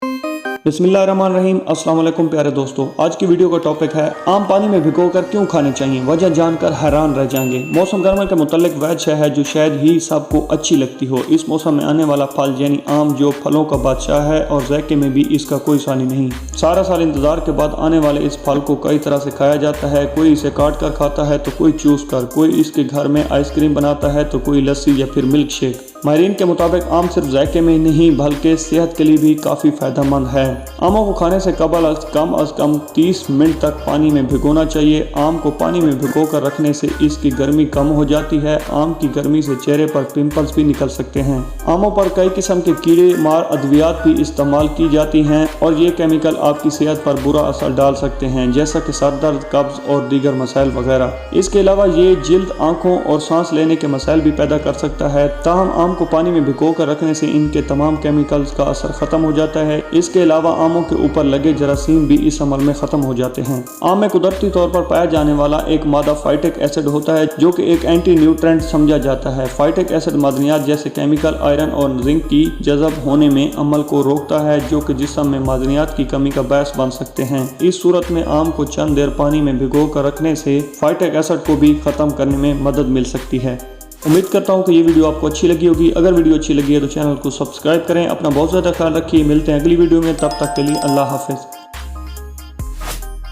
बिस्मिल्लाहिर्रहमानिर्रहीम। अस्सलाम वालेकुम प्यारे दोस्तों, आज की वीडियो का टॉपिक है आम पानी में भिगोकर क्यों खाने चाहिए। वजह जानकर हैरान रह जाएंगे। मौसम गर्मा के मुतालिक वह शय है जो शायद ही सबको अच्छी लगती हो। इस मौसम में आने वाला फल यानी आम जो फलों का बादशाह है और ज़ायके में भी इसका कोई सानी नहीं। सारा साल इंतजार के बाद आने वाले इस फल को कई तरह से खाया जाता है। कोई इसे काट कर खाता है तो कोई चूस कर, कोई इसके घर में आइसक्रीम बनाता है तो कोई लस्सी या फिर मिल्क शेक। माहिरीन के मुताबिक आम सिर्फ जायके में नहीं बल्कि सेहत के लिए भी काफ़ी फ़ायदेमंद है। आमों को खाने से कम 30 मिनट तक पानी में भिगोना चाहिए। आम को पानी में भिगो कर रखने से इसकी गर्मी कम हो जाती है। आम की गर्मी से चेहरे पर पिंपल्स भी निकल सकते हैं। आमों पर कई किस्म के कीड़े मार अद्वियात भी इस्तेमाल की जाती हैं और ये केमिकल आपकी सेहत पर बुरा असर डाल सकते हैं, जैसा कि सर दर्द, कब्ज और दीगर मसाइल वगैरह। इसके अलावा ये जिल्द, आँखों और सांस लेने के मसाइल भी पैदा कर सकता है। ताहम आम को पानी में भिगो कर रखने से इनके तमाम केमिकल्स का असर खत्म हो जाता है। इसके अलावा आमों के ऊपर लगे जरासीम भी इस अमल में खत्म हो जाते हैं। आम में कुदरती तौर पर पाया जाने वाला एक मादा फाइटिक एसिड होता है जो कि एक एंटी न्यूट्रेंट समझा जाता है। फाइटिक एसिड मादनियात जैसे केमिकल, आयरन और जिंक की जज़ब होने में अमल को रोकता है, जो कि जिस्म में मादनियात की कमी का बायस बन सकते हैं। इस सूरत में आम को चंद देर पानी में भिगो कर रखने से फाइटिक एसिड को भी खत्म करने में मदद मिल सकती है। उम्मीद करता हूँ कि ये वीडियो आपको अच्छी लगी होगी। अगर वीडियो अच्छी लगी है तो चैनल को सब्सक्राइब करें। अपना बहुत ज़्यादा ख्याल रखिए। मिलते हैं अगली वीडियो में, तब तक के लिए अल्लाह हाफिज़।